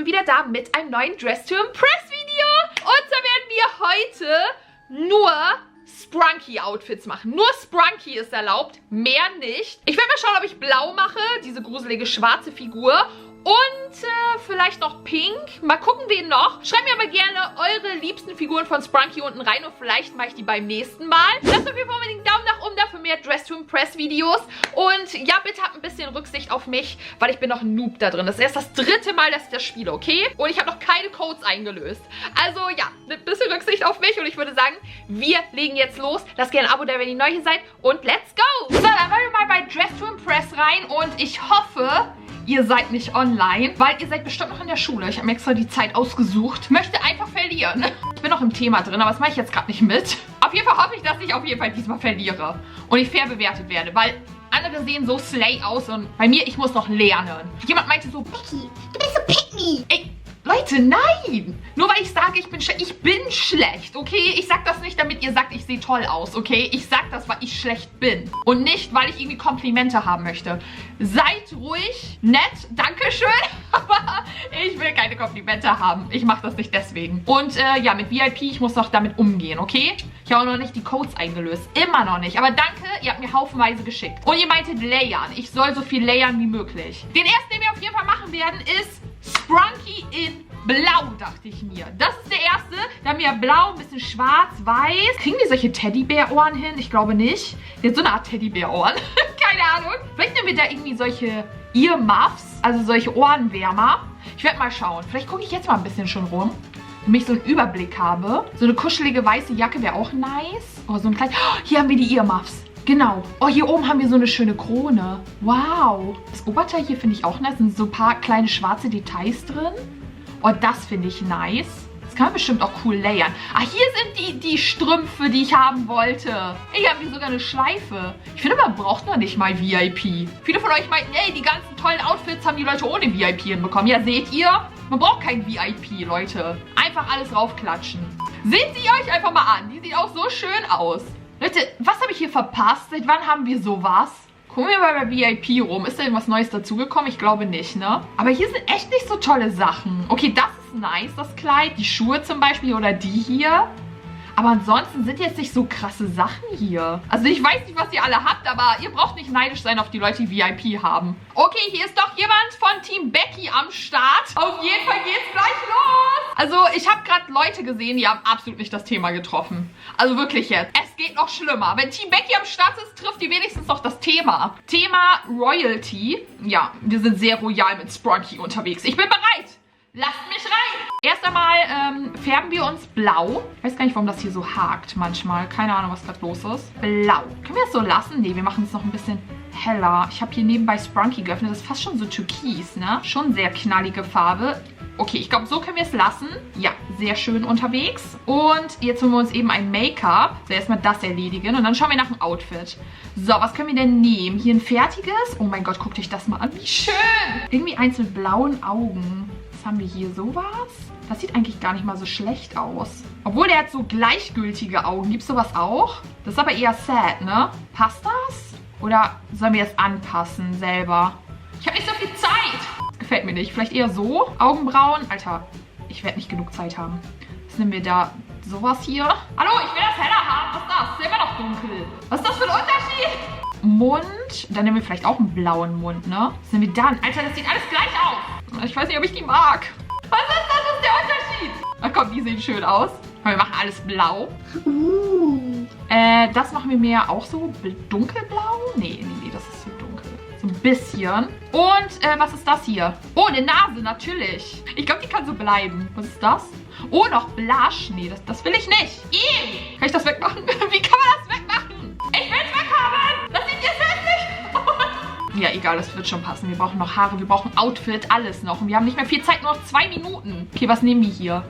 bin wieder da mit einem neuen Dress to Impress Video. Und zwar werden wir heute nur Sprunky-Outfits machen. Nur Sprunky ist erlaubt, mehr nicht. Ich werde mal schauen, ob ich blau mache, diese gruselige schwarze Figur. Und vielleicht noch pink. Mal gucken, wen noch. Schreibt mir aber gerne eure liebsten Figuren von Sprunky unten rein und vielleicht mache ich die beim nächsten Mal. Lasst auf jeden Fall unbedingt einen Daumen nach oben da für mehr Dress to Impress Videos. Und ja, bitte habt ein bisschen Rücksicht auf mich, weil ich bin noch ein Noob da drin. Das ist erst das 3. Mal, dass ich das spiele, okay? Und ich habe noch keine Codes eingelöst. Also ja, ein bisschen Rücksicht auf mich und ich würde sagen, wir legen jetzt los. Lasst gerne ein Abo da, wenn ihr neu hier seid und let's go! So, dann wollen wir mal bei Dress to Impress rein und ich hoffe, ihr seid nicht online, weil ihr seid bestimmt noch in der Schule. Ich habe mir extra die Zeit ausgesucht. Möchte einfach verlieren. Ich bin noch im Thema drin, aber das mache ich jetzt gerade nicht mit. Auf jeden Fall hoffe ich, dass ich auf jeden Fall diesmal verliere. Und ich fair bewertet werde, weil andere sehen so slay aus und bei mir, ich muss noch lernen. Jemand meinte so, Becky, du bist so pick me. Ey, Leute, nein! Nur weil ich sage, ich bin schlecht, okay? Ich sag das nicht, damit ihr sagt, ich sehe toll aus, okay? Ich sag das, weil ich schlecht bin. Und nicht, weil ich irgendwie Komplimente haben möchte. Seid ruhig, nett, dankeschön, aber ich will keine Komplimente haben. Ich mache das nicht deswegen. Und ja, mit VIP, ich muss noch damit umgehen, okay? Ich habe auch noch nicht die Codes eingelöst. Immer noch nicht. Aber danke, ihr habt mir haufenweise geschickt. Und ihr meintet layern. Ich soll so viel layern wie möglich. Den ersten, den wir auf jeden Fall machen werden, ist Sprunky in Blau, dachte ich mir. Das ist der erste. Da haben wir blau, ein bisschen schwarz, weiß. Kriegen die solche Teddybär-Ohren hin? Ich glaube nicht. Der hat so eine Art Teddybär-Ohren. Keine Ahnung. Vielleicht nehmen wir da irgendwie solche Earmuffs, also solche Ohrenwärmer. Ich werde mal schauen. Vielleicht gucke ich jetzt mal ein bisschen schon rum, damit ich so einen Überblick habe. So eine kuschelige weiße Jacke wäre auch nice. Oh, so ein kleines... Oh, hier haben wir die Earmuffs. Genau. Oh, hier oben haben wir so eine schöne Krone. Wow. Das Oberteil hier finde ich auch nice. Da sind so ein paar kleine schwarze Details drin. Oh, das finde ich nice. Das kann man bestimmt auch cool layern. Ah, hier sind die Strümpfe, die ich haben wollte. Hier haben wir sogar eine Schleife. Ich finde, man braucht noch nicht mal VIP. Viele von euch meinten, ey, die ganzen tollen Outfits haben die Leute ohne VIP hinbekommen. Ja, seht ihr? Man braucht kein VIP, Leute. Einfach alles raufklatschen. Seht sie euch einfach mal an. Die sieht auch so schön aus. Leute, was habe ich hier verpasst? Seit wann haben wir sowas? Gucken wir mal bei VIP rum. Ist da irgendwas Neues dazugekommen? Ich glaube nicht, ne? Aber hier sind echt nicht so tolle Sachen. Okay, das ist nice, das Kleid. Die Schuhe zum Beispiel oder die hier. Aber ansonsten sind jetzt nicht so krasse Sachen hier. Also ich weiß nicht, was ihr alle habt, aber ihr braucht nicht neidisch sein auf die Leute, die VIP haben. Okay, hier ist doch jemand von Team Becky am Start. Auf jeden Fall geht's gleich los. Also ich habe gerade Leute gesehen, die haben absolut nicht das Thema getroffen. Also wirklich jetzt. Es geht noch schlimmer. Wenn Team Becky am Start ist, trifft die wenigstens noch das Thema. Thema Royalty. Ja, wir sind sehr royal mit Sprunky unterwegs. Ich bin bereit. Lasst mich rein! Erst einmal färben wir uns blau. Ich weiß gar nicht, warum das hier so hakt manchmal. Keine Ahnung, was gerade los ist. Blau. Können wir das so lassen? Nee, wir machen es noch ein bisschen heller. Ich habe hier nebenbei Sprunky geöffnet. Das ist fast schon so türkis, ne? Schon sehr knallige Farbe. Okay, ich glaube, so können wir es lassen. Ja, sehr schön unterwegs. Und jetzt holen wir uns eben ein Make-up. So, erstmal das erledigen und dann schauen wir nach dem Outfit. So, was können wir denn nehmen? Hier ein fertiges. Oh mein Gott, guckt euch das mal an. Wie schön! Irgendwie eins mit blauen Augen. Haben wir hier sowas? Das sieht eigentlich gar nicht mal so schlecht aus. Obwohl, der hat so gleichgültige Augen. Gibt es sowas auch? Das ist aber eher sad, ne? Passt das? Oder sollen wir es anpassen selber? Ich habe nicht so viel Zeit. Das gefällt mir nicht. Vielleicht eher so? Augenbrauen? Alter, ich werde nicht genug Zeit haben. Was nehmen wir da? Sowas hier? Hallo, ich will das heller haben. Was ist das? Ist ja immer noch dunkel. Was ist das für ein Unterschied? Mund. Dann nehmen wir vielleicht auch einen blauen Mund, ne? Was nehmen wir dann? Alter, das sieht alles gleich aus. Ich weiß nicht, ob ich die mag. Was ist das? Was ist der Unterschied? Ach komm, die sehen schön aus. Wir machen alles blau. Das machen wir mehr auch so dunkelblau? Nee, das ist zu dunkel. So ein bisschen. Und was ist das hier? Oh, eine Nase, natürlich. Ich glaube, die kann so bleiben. Was ist das? Oh, noch Blush. Nee, das will ich nicht. Kann ich das wegmachen? Wie kann man das wegmachen? Ich will es weghaben. Das sieht jetzt hässlich aus. Ja, egal, das wird schon passen. Wir brauchen noch Haare, wir brauchen Outfit, alles noch. Und wir haben nicht mehr viel Zeit, nur noch 2 Minuten. Okay, was nehmen wir hier?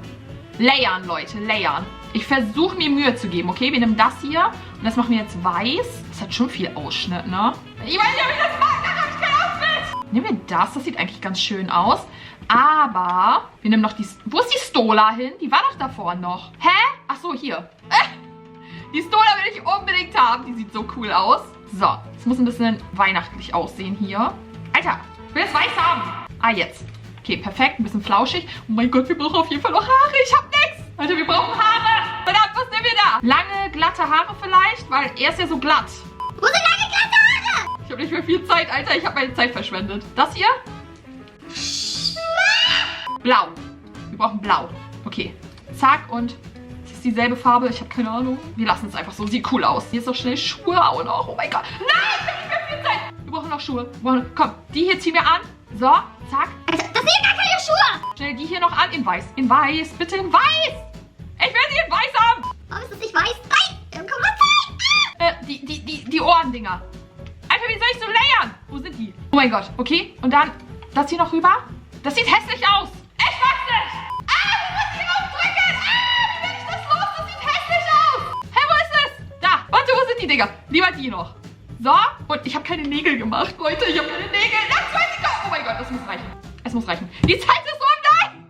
Layern, Leute, layern. Ich versuche mir Mühe zu geben, okay? Wir nehmen das hier und das machen wir jetzt weiß. Das hat schon viel Ausschnitt, ne? Ich weiß nicht, ob ich das mag, dann habe ich kein Outfit. Nehmen wir das, das sieht eigentlich ganz schön aus. Aber wir nehmen noch die... Wo ist die Stola hin? Die war doch davor noch. Hä? Ach so, hier. Die Stola will ich unbedingt haben. Die sieht so cool aus. So, es muss ein bisschen weihnachtlich aussehen hier. Alter, ich will das weiß haben. Ah, jetzt. Okay, Okay, perfekt. Ein bisschen flauschig. Oh mein Gott, wir brauchen auf jeden Fall noch Haare. Ich hab nichts. Alter, wir brauchen Haare. Verdammt, was nehmen wir da? Lange, glatte Haare vielleicht? Weil er ist ja so glatt. Wo sind lange glatte Haare? Ich habe nicht mehr viel Zeit, Alter. Ich habe meine Zeit verschwendet. Das hier? Blau. Wir brauchen blau. Okay. Zack und es ist dieselbe Farbe. Ich habe keine Ahnung. Wir lassen es einfach so. Sieht cool aus. Hier ist noch schnell Schuhe auch noch. Oh mein Gott. Nein, ich habe nicht mehr viel Zeit. Wir brauchen noch Schuhe. Komm, die hier ziehen wir an. So, zack. Also, das sind gar keine Schuhe. Schnell die hier noch an. In weiß. In weiß. Bitte in weiß. Ich will sie in weiß haben. Warum ist das nicht weiß? Nein, komm mal rein. Die Ohrendinger. Alter, wie soll ich so layern? Wo sind die? Oh mein Gott. Okay. Und dann das hier noch rüber. Das sieht hässlich aus. Ich mag's nicht. Ich muss hier raufdrücken. Wie werde ich das los? Das sieht hässlich aus. Hä, wo ist es? Da. Warte, wo sind die Dinger? Lieber die noch. So. Und ich habe keine Nägel gemacht, Leute. Ich habe keine Nägel. Das weiß ich doch. Oh mein Gott, das muss reichen. Es muss reichen. Die Zeit ist um. Nein.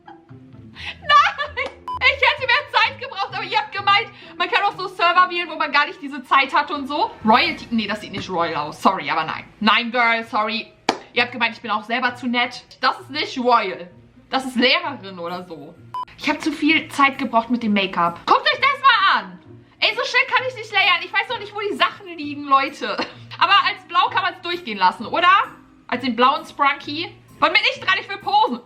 Nein. Ich hätte mehr Zeit gebraucht, aber ihr habt gemeint, man kann auch so Server wählen, wo man gar nicht diese Zeit hat und so. Royalty. Nee, das sieht nicht royal aus. Sorry, aber nein. Nein, Girl, sorry. Ihr habt gemeint, ich bin auch selber zu nett. Das ist nicht royal. Das ist Lehrerin oder so. Ich habe zu viel Zeit gebraucht mit dem Make-up. Guckt euch das mal an. Ey, so schnell kann ich nicht layern. Ich weiß noch nicht, wo die Sachen liegen, Leute. Aber als blau kann man es durchgehen lassen, oder? Als den blauen Sprunky. Wollen wir nicht dran, ich will posen.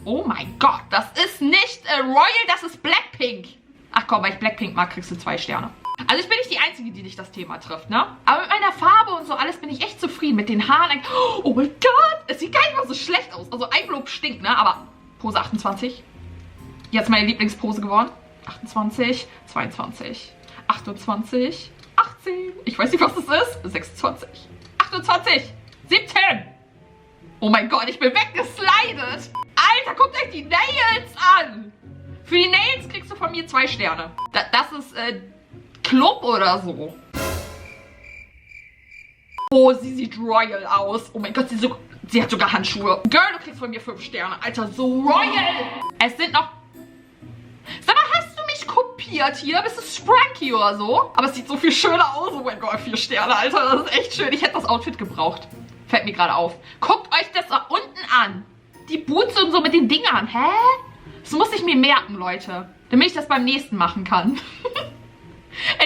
Oh mein Gott, das ist nicht royal, das ist Blackpink. Ach komm, weil ich Blackpink mag, kriegst du 2 Sterne. Also ich bin nicht die Einzige, die dich das Thema trifft, ne? Aber mit meiner Farbe und so alles bin ich echt zufrieden. Mit den Haaren. Oh mein Gott, es sieht gar nicht mal so schlecht aus. Also Eigenlob stinkt, ne? Aber Pose 28. Jetzt meine Lieblingspose geworden. 28, 22, 28, 18. Ich weiß nicht, was das ist. 26, 28, 17. Oh mein Gott, ich bin weggeslidet. Alter, guckt euch die Nails an. Für die Nails kriegst du von mir 2 Sterne. Das ist, Club oder so. Oh, sie sieht royal aus. Oh mein Gott, sie hat sogar Handschuhe. Girl, du kriegst von mir 5 Sterne. Alter, so royal. Es sind noch... Sag mal, hast du mich kopiert hier? Bist du Sprunky oder so? Aber es sieht so viel schöner aus. Oh mein Gott, 4 Sterne, Alter. Das ist echt schön. Ich hätte das Outfit gebraucht. Fällt mir gerade auf. Guckt euch das da unten an. Die Boots und so mit den Dingern. Hä? Das muss ich mir merken, Leute. Damit ich das beim nächsten machen kann.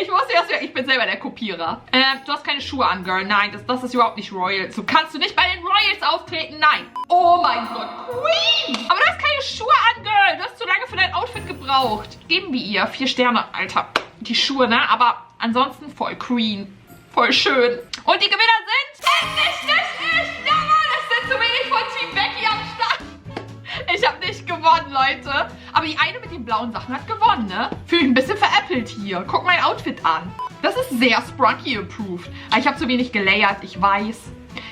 Ich wusste das ja, ich bin selber der Kopierer. Du hast keine Schuhe an, Girl. Nein, das ist überhaupt nicht Royal. So kannst du nicht bei den Royals auftreten. Nein. Oh mein Gott, Queen. Aber du hast keine Schuhe an, Girl. Du hast zu lange für dein Outfit gebraucht. Geben wir ihr 4 Sterne, Alter. Die Schuhe, ne? Aber ansonsten voll Queen. Voll schön. Und die Gewinner sind... nicht. Jawohl, es sind zu wenig von Team Becky am Start. Ich habe nicht gewonnen, Leute. Aber die eine mit den blauen Sachen hat gewonnen, ne? Fühle mich ein bisschen veräppelt hier. Guck mein Outfit an. Das ist sehr Sprunky-approved. Aber ich habe zu wenig gelayert, ich weiß.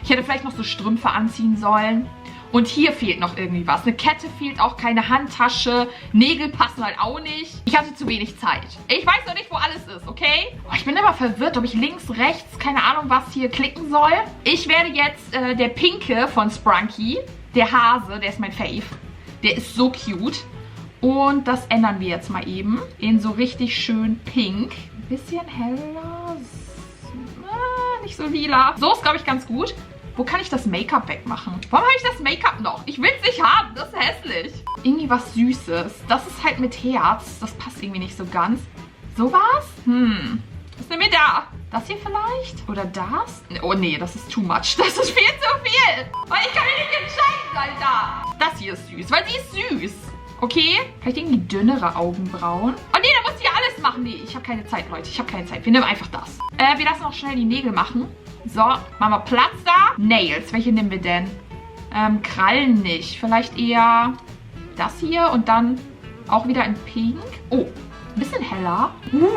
Ich hätte vielleicht noch so Strümpfe anziehen sollen. Und hier fehlt noch irgendwie was. Eine Kette fehlt auch, keine Handtasche. Nägel passen halt auch nicht. Ich hatte zu wenig Zeit. Ich weiß noch nicht, wo alles ist, okay? Oh, ich bin immer verwirrt, ob ich links, rechts, keine Ahnung, was hier klicken soll. Ich werde jetzt der Pinke von Sprunky, der Hase, der ist mein Fave. Der ist so cute. Und das ändern wir jetzt mal eben in so richtig schön pink. Ein bisschen heller. Nicht so lila. So ist, glaube ich, ganz gut. Wo kann ich das Make-up wegmachen? Warum habe ich das Make-up noch? Ich will es nicht haben. Das ist hässlich. Irgendwie was Süßes. Das ist halt mit Herz. Das passt irgendwie nicht so ganz. Sowas? Was nehmen wir da? Das hier vielleicht? Oder das? Oh nee, das ist too much. Das ist viel zu viel. Weil ich kann mich nicht entscheiden, Alter. Das hier ist süß, weil sie ist süß. Okay? Vielleicht irgendwie dünnere Augenbrauen. Oh nee, da muss ich ja alles machen. Nee, ich habe keine Zeit, Leute. Ich habe keine Zeit. Wir nehmen einfach das. Wir lassen auch schnell die Nägel machen. So, machen wir Platz da. Nails. Welche nehmen wir denn? Krallen nicht. Vielleicht eher das hier und dann auch wieder in Pink. Oh, ein bisschen heller.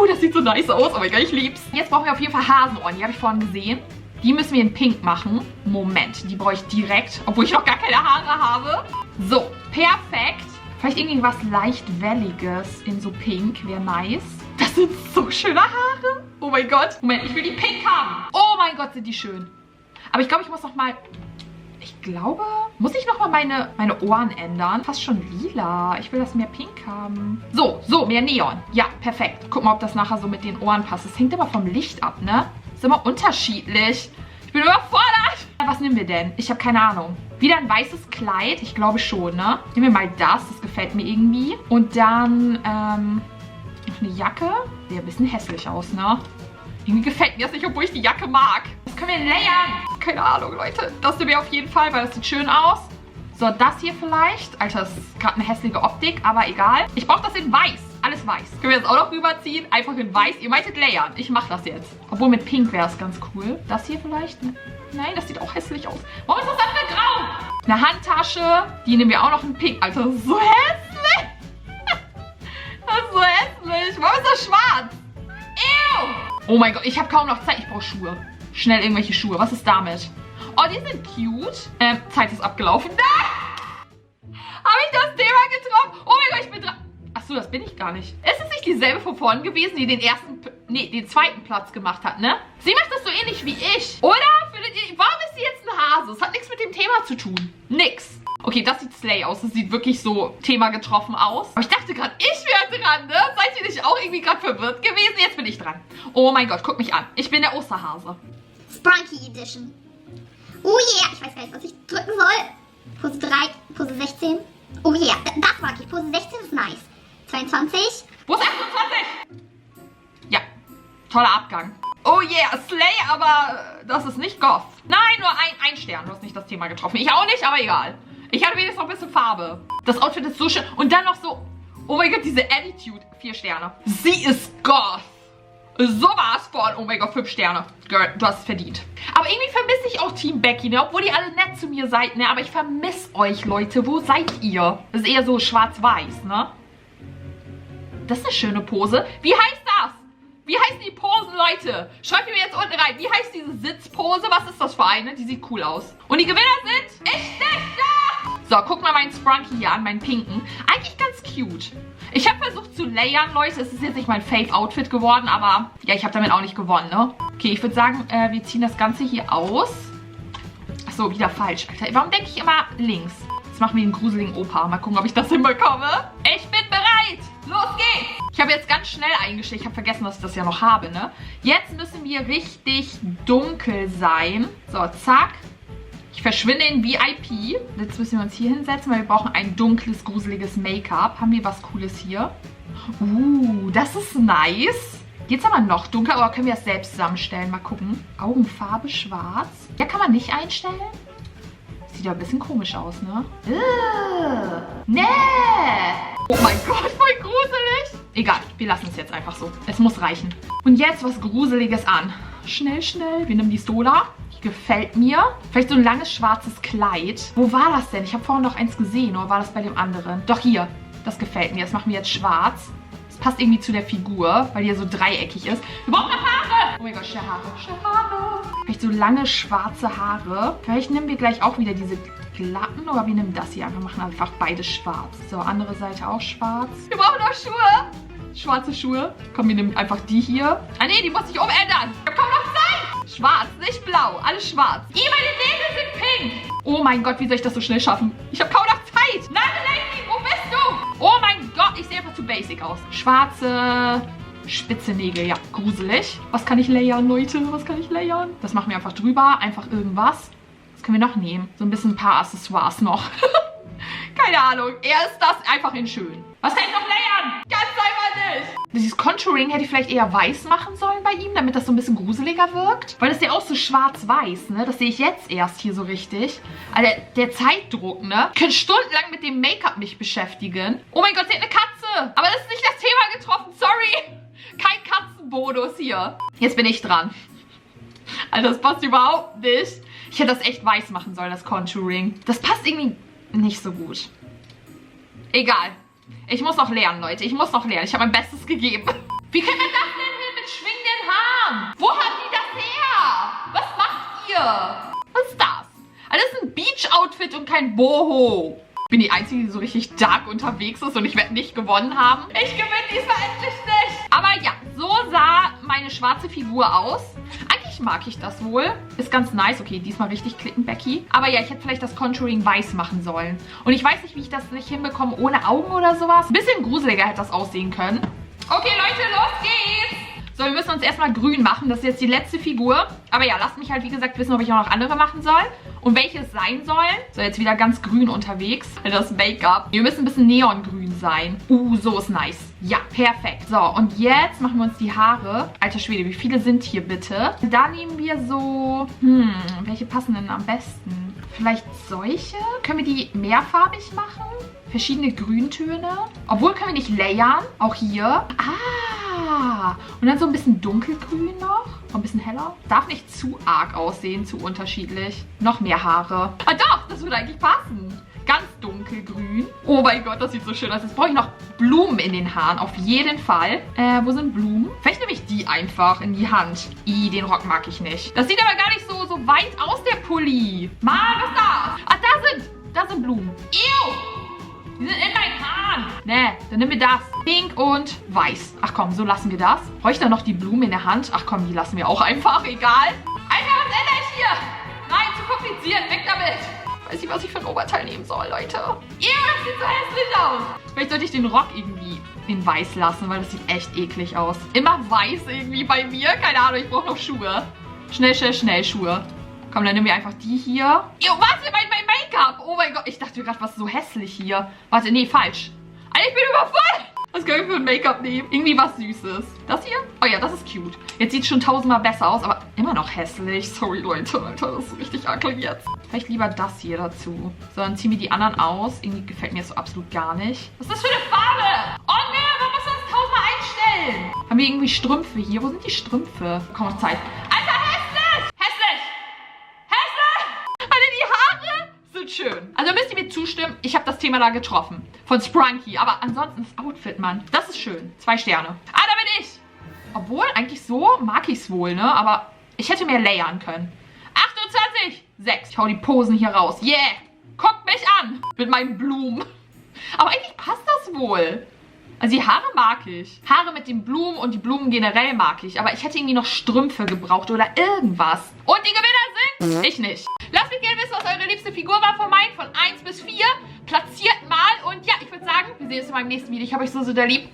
Das sieht so nice aus. Oh mein Gott, ich lieb's. Jetzt brauchen wir auf jeden Fall Hasenohren. Die habe ich vorhin gesehen. Die müssen wir in Pink machen. Moment, die brauche ich direkt, obwohl ich noch gar keine Haare habe. So, perfekt. Vielleicht irgendwie was leicht Welliges in so Pink wäre nice. Das sind so schöne Haare. Oh mein Gott. Moment, ich will die pink haben. Oh mein Gott, sind die schön. Aber ich glaube, ich muss noch mal... Ich glaube... Muss ich noch mal meine Ohren ändern? Fast schon lila. Ich will das mehr pink haben. So, mehr Neon. Ja, perfekt. Guck mal, ob das nachher so mit den Ohren passt. Das hängt aber vom Licht ab, ne? Ist immer unterschiedlich. Ich bin überfordert. Was nehmen wir denn? Ich habe keine Ahnung. Wieder ein weißes Kleid. Ich glaube schon, ne? Nehmen wir mal das. Das gefällt mir irgendwie. Und dann, noch eine Jacke. Sieht ein bisschen hässlich aus, ne? Irgendwie gefällt mir das nicht, obwohl ich die Jacke mag. Das können wir layern. Keine Ahnung, Leute. Das nehmen wir auf jeden Fall, weil das sieht schön aus. So, das hier vielleicht. Alter, das ist gerade eine hässliche Optik, aber egal. Ich brauche das in weiß. Alles weiß. Können wir das auch noch rüberziehen? Einfach in weiß. Ihr meintet layern. Ich mache das jetzt. Obwohl mit pink wäre es ganz cool. Das hier vielleicht? Nein, das sieht auch hässlich aus. Warum ist das andere grau? Eine Handtasche. Die nehmen wir auch noch in pink. Alter, das ist so hässlich. Das ist so hässlich. Warum ist das schwarz? Ew. Oh mein Gott, ich habe kaum noch Zeit. Ich brauche Schuhe. Schnell irgendwelche Schuhe. Was ist damit? Oh, die sind cute. Zeit ist abgelaufen. Habe ich das Thema getroffen? Oh mein Gott, ich bin dran. Achso, das bin ich gar nicht. Ist es nicht dieselbe von vorn gewesen, die den zweiten Platz gemacht hat, ne? Sie macht das so ähnlich wie ich. Oder? Warum ist sie jetzt ein Hase? Das hat nichts mit dem Thema zu tun. Nix. Okay, das sieht slay aus. Das sieht wirklich so Thema getroffen aus. Aber ich dachte gerade, ich wäre dran, ne? Seid ihr nicht auch irgendwie gerade verwirrt gewesen? Jetzt bin ich dran. Oh mein Gott, guck mich an. Ich bin der Osterhase. Sprunky Edition. Oh yeah, ich weiß gar nicht, was ich drücken soll. Pose 3, Pose 16. Oh yeah, das mag ich. Pose 16 ist nice. 22. Wo ist 28? Ja, toller Abgang. Oh yeah, slay, aber das ist nicht Goth. Nein, nur ein Stern. Du hast nicht das Thema getroffen. Ich auch nicht, aber egal. Ich hatte wenigstens noch ein bisschen Farbe. Das Outfit ist so schön. Und dann noch so, oh mein Gott, diese Attitude. 4 Sterne. Sie ist Goth. So war's von, oh mein Gott, 5 Sterne. Girl, du hast es verdient. Aber irgendwie vermisse ich auch Team Becky, ne? Obwohl ihr alle nett zu mir seid, ne? Aber ich vermisse euch, Leute. Wo seid ihr? Das ist eher so schwarz-weiß, ne? Das ist eine schöne Pose. Wie heißt das? Wie heißen die Posen, Leute? Schreibt mir jetzt unten rein. Wie heißt diese Sitzpose? Was ist das für eine? Die sieht cool aus. Und die Gewinner sind... Ich da! So, guck mal meinen Sprunky hier an, meinen pinken. Eigentlich ganz cute. Ich habe versucht zu layern, Leute. Es ist jetzt nicht mein Fave-Outfit geworden, aber ja, ich habe damit auch nicht gewonnen, ne? Okay, ich würde sagen, wir ziehen das Ganze hier aus. Achso, wieder falsch. Alter, warum denke ich immer links? Jetzt machen wir den gruseligen Opa. Mal gucken, ob ich das hinbekomme. Ich bin bereit. Los geht's. Ich habe jetzt ganz schnell eingestellt. Ich habe vergessen, dass ich das ja noch habe, ne? Jetzt müssen wir richtig dunkel sein. So, zack. Ich verschwinde in VIP. Jetzt müssen wir uns hier hinsetzen, weil wir brauchen ein dunkles, gruseliges Make-up. Haben wir was Cooles hier? Das ist nice. Geht's aber noch dunkler oder können wir das selbst zusammenstellen? Mal gucken. Augenfarbe schwarz. Ja, kann man nicht einstellen? Sieht ja ein bisschen komisch aus, ne? Nee. Oh mein Gott, voll gruselig. Egal, wir lassen es jetzt einfach so. Es muss reichen. Und jetzt was Gruseliges an. Schnell, schnell. Wir nehmen die Soda. Die gefällt mir. Vielleicht so ein langes schwarzes Kleid. Wo war das denn? Ich habe vorhin noch eins gesehen. Oder war das bei dem anderen? Doch hier. Das gefällt mir. Das machen wir jetzt schwarz. Das passt irgendwie zu der Figur, weil die ja so dreieckig ist. Wir brauchen noch Haare. Oh mein Gott, Haare. Vielleicht so lange schwarze Haare. Vielleicht nehmen wir gleich auch wieder diese glatten. Oder wir nehmen das hier. Wir machen einfach beides schwarz. So, andere Seite auch schwarz. Wir brauchen noch Schuhe. Schwarze Schuhe. Komm, wir nehmen einfach die hier. Ah nee, die muss ich umändern. Ich hab kaum noch Zeit. Schwarz, nicht blau. Alles schwarz. Meine Nägel sind pink. Oh mein Gott, wie soll ich das so schnell schaffen? Ich habe kaum noch Zeit. Nadelady, wo bist du? Oh mein Gott, ich sehe einfach zu basic aus. Schwarze, spitze Nägel. Ja, gruselig. Was kann ich layern, Leute? Was kann ich layern? Das machen wir einfach drüber. Einfach irgendwas. Was können wir noch nehmen? So ein bisschen ein paar Accessoires noch. Keine Ahnung. Erst das einfach in schön. Was kann ich noch layern? Ganz einfach nicht. Dieses Contouring hätte ich vielleicht eher weiß machen sollen bei ihm, damit das so ein bisschen gruseliger wirkt. Weil das ist ja auch so schwarz-weiß, ne? Das sehe ich jetzt erst hier so richtig. Also der Zeitdruck, ne? Ich könnte stundenlang mit dem Make-up mich beschäftigen. Oh mein Gott, sie hat eine Katze. Aber das ist nicht das Thema getroffen. Sorry. Kein Katzenbonus hier. Jetzt bin ich dran. Also das passt überhaupt nicht. Ich hätte das echt weiß machen sollen, das Contouring. Das passt irgendwie nicht so gut. Egal. Ich muss noch lernen, Leute. Ich muss noch lernen. Ich habe mein Bestes gegeben. Wie kriegt man das denn hin mit schwingenden Haaren? Wo haben die das her? Was macht ihr? Was ist das? Also das ist ein Beach-Outfit und kein Boho. Ich bin die Einzige, die so richtig dark unterwegs ist und ich werde nicht gewonnen haben. Ich gewinne diesmal endlich nicht. Aber ja, so sah meine schwarze Figur aus. Eigentlich mag ich das wohl. Ist ganz nice. Okay, diesmal richtig klicken, Becky. Aber ja, ich hätte vielleicht das Contouring weiß machen sollen. Und ich weiß nicht, wie ich das nicht hinbekomme ohne Augen oder sowas. Ein bisschen gruseliger hätte das aussehen können. Okay, Leute, los geht's. So, wir müssen uns erstmal grün machen. Das ist jetzt die letzte Figur. Aber ja, lasst mich halt, wie gesagt, wissen, ob ich auch noch andere machen soll. Und welche es sein sollen. So, jetzt wieder ganz grün unterwegs. Das Make-up. Wir müssen ein bisschen neongrün sein. So ist nice. Ja, perfekt. So, und jetzt machen wir uns die Haare. Alter Schwede, wie viele sind hier bitte? Da nehmen wir so... welche passen denn am besten? Vielleicht solche? Können wir die mehrfarbig machen? Verschiedene Grüntöne. Obwohl, können wir nicht layern. Auch hier. Und dann so ein bisschen dunkelgrün noch. Ein bisschen heller. Darf nicht zu arg aussehen, zu unterschiedlich. Noch mehr Haare. Doch, das würde eigentlich passen. Ganz dunkelgrün. Oh mein Gott, das sieht so schön aus. Jetzt brauche ich noch Blumen in den Haaren. Auf jeden Fall. Wo sind Blumen? Vielleicht nehme ich die einfach in die Hand. Den Rock mag ich nicht. Das sieht aber gar nicht so weit aus, der Pulli. Mann, was ist das? Da sind Blumen. Ew! Die sind in meinen Haaren. Ne, dann nehmen wir das. Pink und weiß. Ach komm, so lassen wir das. Brauche ich da noch die Blumen in der Hand? Ach komm, die lassen wir auch einfach. Egal. Alter, was ändere ich hier? Nein, zu kompliziert. Weg damit. Weiß nicht, was ich für ein Oberteil nehmen soll, Leute. Das sieht so hässlich aus. Vielleicht sollte ich den Rock irgendwie in weiß lassen, weil das sieht echt eklig aus. Immer weiß irgendwie bei mir. Keine Ahnung, ich brauche noch Schuhe. Schnell Schuhe. Komm, dann nehmen wir einfach die hier. Was? Mein Make-up. Oh mein Gott. Ich dachte gerade, was ist so hässlich hier. Warte, nee, falsch. Alter, ich bin überfordert. Was kann ich für ein Make-up nehmen? Irgendwie was Süßes. Das hier? Oh ja, das ist cute. Jetzt sieht es schon tausendmal besser aus, aber immer noch hässlich. Sorry, Leute. Alter, das ist richtig ugly jetzt. Vielleicht lieber das hier dazu. So, dann ziehen wir die anderen aus. Irgendwie gefällt mir das so absolut gar nicht. Was ist das für eine Farbe? Oh ne, warum musst du das tausendmal einstellen? Haben wir irgendwie Strümpfe hier? Wo sind die Strümpfe? Komm, noch Zeit. Alter, hässlich! Schön. Also müsst ihr mir zustimmen, ich habe das Thema da getroffen. Von Sprunky. Aber ansonsten das Outfit, Mann. Das ist schön. 2 Sterne. Da bin ich. Obwohl, eigentlich so mag ich es wohl, ne? Aber ich hätte mehr layern können. 28, 6. Ich hau die Posen hier raus. Yeah. Guckt mich an. Mit meinen Blumen. Aber eigentlich passt das wohl. Also die Haare mag ich. Haare mit den Blumen und die Blumen generell mag ich. Aber ich hätte irgendwie noch Strümpfe gebraucht oder irgendwas. Und die Gewinner sind... Ich nicht. Lasst mich gerne wissen, was eure liebste Figur war von meinen. Von 1 bis 4. Platziert mal. Und ja, ich würde sagen, wir sehen uns in meinem nächsten Video. Ich habe euch so lieb.